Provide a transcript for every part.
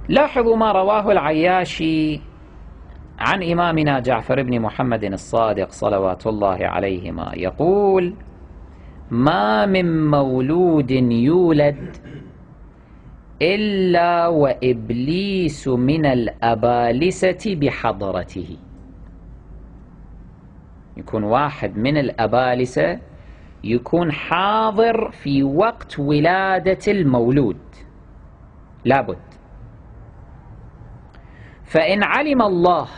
لاحظوا ما رواه العياشي عن إمامنا جعفر بن محمد الصادق صلوات الله عليهما، يقول: ما من مولود يولد إلا وإبليس من الأبالسة بحضرته. يكون واحد من الأبالسة يكون حاضر في وقت ولادة المولود لابد. فإن علم الله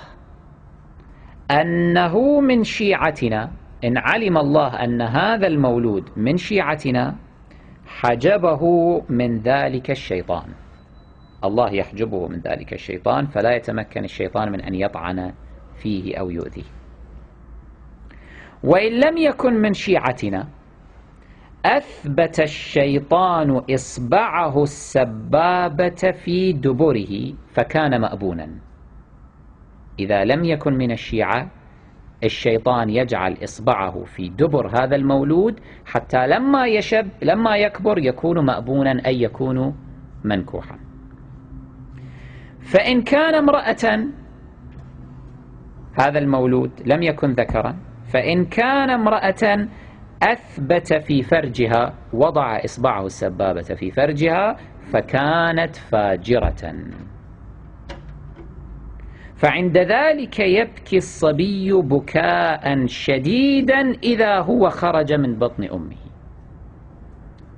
أنه من شيعتنا، إن علم الله أن هذا المولود من شيعتنا، حجبه من ذلك الشيطان. الله يحجبه من ذلك الشيطان، فلا يتمكن الشيطان من أن يطعن فيه أو يؤذيه. وإن لم يكن من شيعتنا، أثبت الشيطان إصبعه السبابة في دبره فكان مأبونا. إذا لم يكن من الشيعة، الشيطان يجعل إصبعه في دبر هذا المولود حتى لما يكبر يكون مأبونا، أي يكون منكوحا. فإن كان امرأة، هذا المولود لم يكن ذكرا، فإن كان امرأة أثبت في فرجها، وضع إصبعه السبابة في فرجها فكانت فاجرة. فعند ذلك يبكي الصبي بكاء شديدا إذا هو خرج من بطن أمه.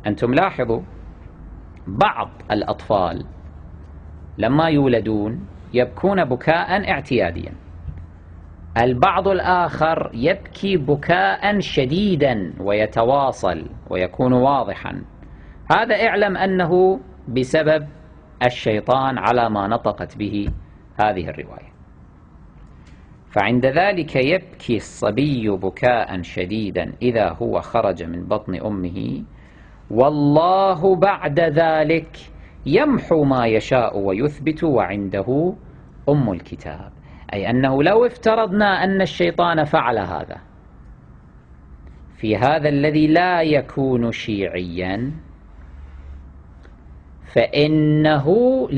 أنتم لاحظوا بعض الأطفال لما يولدون يبكون بكاء اعتياديا، البعض الآخر يبكي بكاء شديدا ويتواصل ويكون واضحا. هذا اعلم أنه بسبب الشيطان على ما نطقت به هذه الرواية. فعند ذلك يبكي الصبي بكاء شديدا إذا هو خرج من بطن أمه، والله بعد ذلك يمحو ما يشاء ويثبت وعنده أم الكتاب. أي أنه لو افترضنا أن الشيطان فعل هذا في هذا الذي لا يكون شيعيا، فإنه